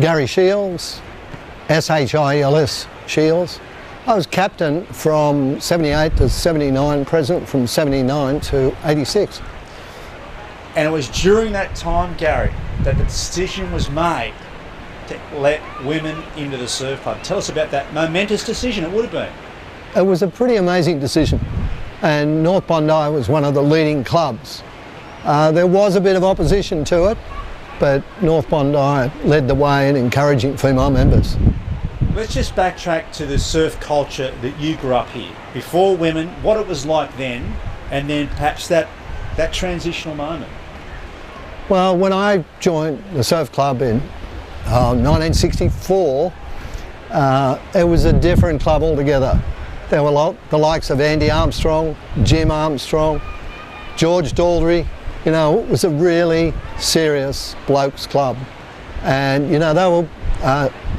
Gary Shiels, S-H-I-E-L-S, Shiels. I was captain from 78 to 79, president from 79 to 86. And it was during that time, Gary, that the decision was made to let women into the surf club. Tell us about that momentous decision. It would have been. It was a pretty amazing decision, and North Bondi was one of the leading clubs. There was a bit of opposition to it, but North Bondi led the way in encouraging female members. Let's just backtrack to the surf culture that you grew up here. Before women, what it was like then, and then perhaps that transitional moment. Well, when I joined the surf club in 1964, it was a different club altogether. There were the likes of Andy Armstrong, Jim Armstrong, George Daldry. You know, it was a really serious blokes club. And, you know, they were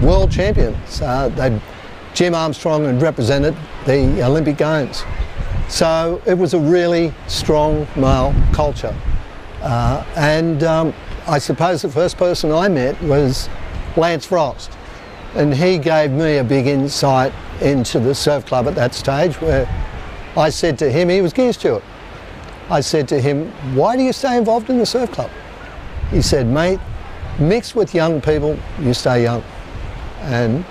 world champions. Jim Armstrong had represented the Olympic Games. So it was a really strong male culture. I suppose the first person I met was Lance Frost. And he gave me a big insight into the surf club at that stage, where I said to him, he was gear steward. I said to him, why do you stay involved in the surf club? He said, mate, mix with young people, you stay young. And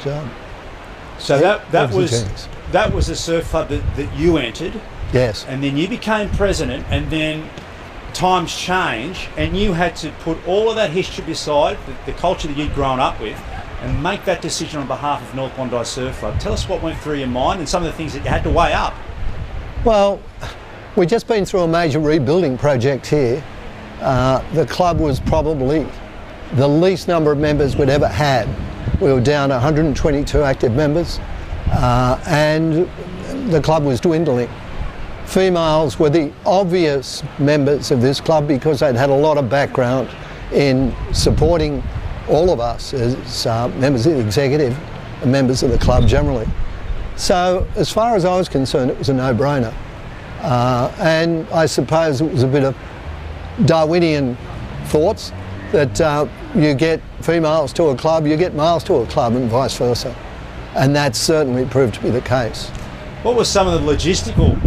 so that was the surf club that you entered. Yes. And then you became president, and then times change, and you had to put all of that history beside, the culture that you'd grown up with, and make that decision on behalf of North Bondi Surf Club. Tell us what went through your mind and some of the things that you had to weigh up. Well, we'd just been through a major rebuilding project here. The club was probably the least number of members we'd ever had. We were down 122 active members, and the club was dwindling. Females were the obvious members of this club because they'd had a lot of background in supporting all of us as members of the executive and members of the club generally. So as far as I was concerned, it was a no-brainer. And I suppose it was a bit of Darwinian thoughts that you get females to a club, you get males to a club, and vice versa. And that certainly proved to be the case. What were some of the logistical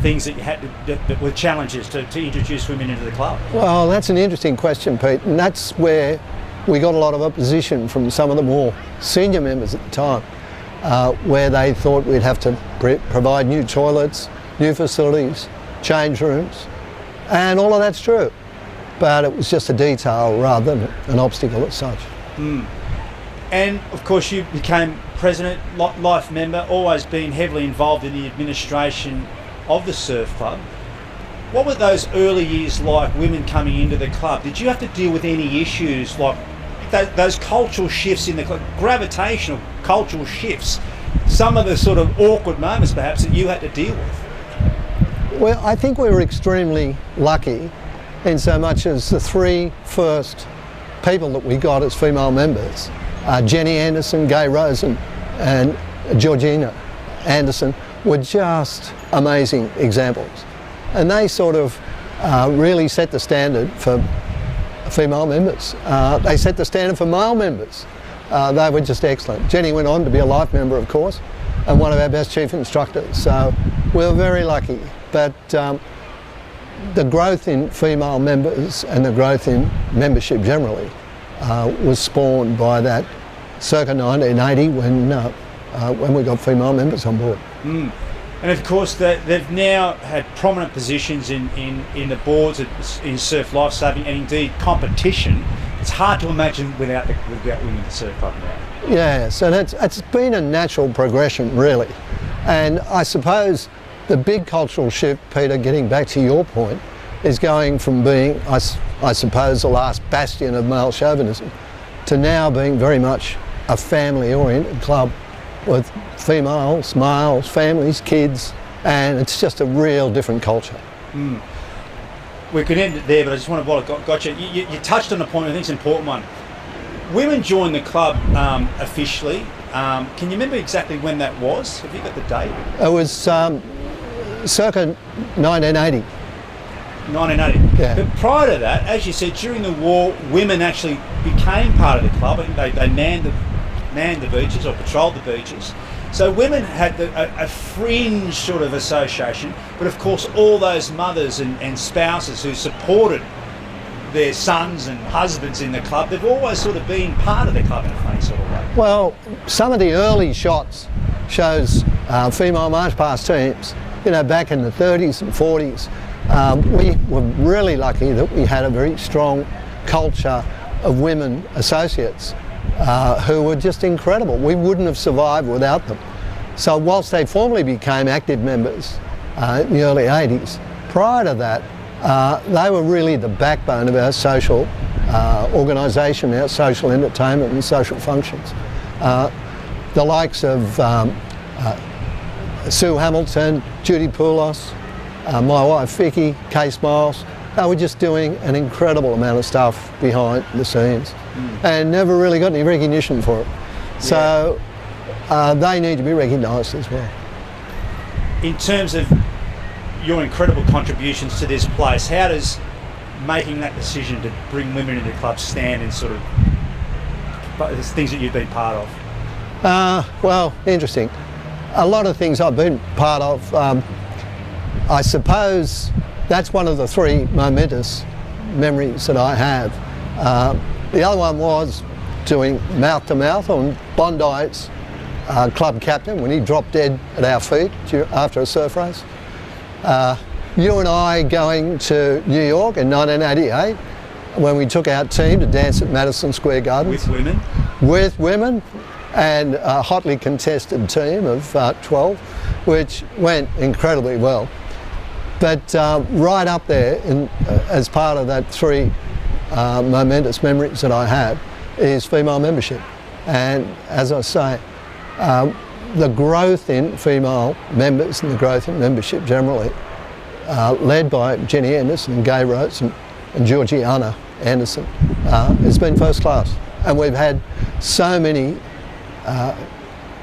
things that you had that were challenges to introduce women into the club? Well, that's an interesting question, Pete, and that's where we got a lot of opposition from some of the more senior members at the time, where they thought we'd have to provide new toilets, new facilities, change rooms, and all of that's true. But it was just a detail rather than an obstacle as such. And of course you became president, life member, always been heavily involved in the administration of the surf club. What were those early years like, women coming into the club? Did you have to deal with any issues like those cultural shifts in the club, gravitational cultural shifts, some of the sort of awkward moments perhaps that you had to deal with? Well, I think we were extremely lucky in so much as the three first people that we got as female members, Jenny Anderson, Gay Rosen and Georgina Anderson, were just amazing examples. And they sort of really set the standard for female members. They set the standard for male members. They were just excellent. Jenny went on to be a life member, of course, and one of our best chief instructors. So we were very lucky. But the growth in female members and the growth in membership generally was spawned by that circa 1980 when we got female members on board. And of course they've now had prominent positions in the boards in surf lifesaving and indeed competition. It's hard to imagine without women in the surf club now. Yeah, so it's been a natural progression really. And I suppose the big cultural shift, Peter, getting back to your point, is going from being, I suppose, the last bastion of male chauvinism to now being very much a family-oriented club with females, males, families, kids, and it's just a real different culture. We could end it there, but I just want to, while I got you, you touched on a point, I think it's an important one. Women joined the club officially. Can you remember exactly when that was? Have you got the date? It was circa 1980. 1980. Yeah. But prior to that, as you said, during the war, women actually became part of the club. I think they manned the beaches or patrolled the beaches. So women had a fringe sort of association, but of course all those mothers and spouses who supported their sons and husbands in the club, they've always sort of been part of the club in a funny sort of way. Well, some of the early shots shows female march past teams, you know, back in the 30s and 40s. We were really lucky that we had a very strong culture of women associates who were just incredible. We wouldn't have survived without them. So whilst they formally became active members in the early 80s, prior to that, they were really the backbone of our social organisation, our social entertainment and social functions. The likes of Sue Hamilton, Judy Poulos, my wife Vicky, Kay Smiles, they were just doing an incredible amount of stuff behind the scenes and never really got any recognition for it. So they need to be recognised as well. In terms of your incredible contributions to this place, how does making that decision to bring women into the club stand in sort of things that you've been part of? Well, interesting. A lot of things I've been part of. I suppose that's one of the three momentous memories that I have. The other one was doing mouth-to-mouth on Bondi's club captain when he dropped dead at our feet after a surf race. You and I going to New York in 1988 when we took our team to dance at Madison Square Gardens. With women? With women and a hotly contested team of 12, which went incredibly well. But right up there, as part of that three momentous memories that I have, is female membership. And as I say, the growth in female members and the growth in membership generally, led by Jenny Anderson and Gay Rose and Georgiana Anderson, has been first class. And we've had so many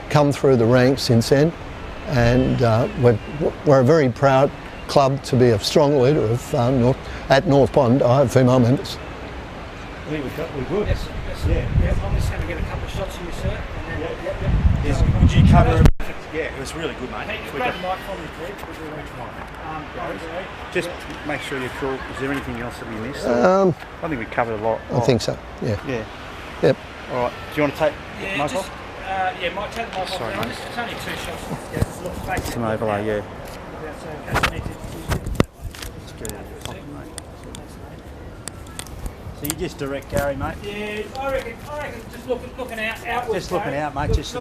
come through the ranks since then, and we're a very proud club to be a strong leader of at North Pond. I have female members. I think we're good. Yes, yeah. I'm just going to get a couple of shots of you, sir. And then Yes, would you cover? Yeah, it was really good, mate. Hey, grab the mic from me, please. We'll do it tomorrow. Just make sure you're cool. Is there anything else that we missed? I I think we covered a lot. think so, yeah. Yeah. Yep. All right. Do you want to take the Yeah, mic just, off? might take the mic off. Sorry, now. mate. It's only two shots. Yeah, look, face Some overlay, yeah. That's okay. Need to use it. Just get it out of the pocket, mate. So you just direct Gary, mate? Yeah, I reckon just looking out. Outwards, Just looking Gary. out, mate. Look- Just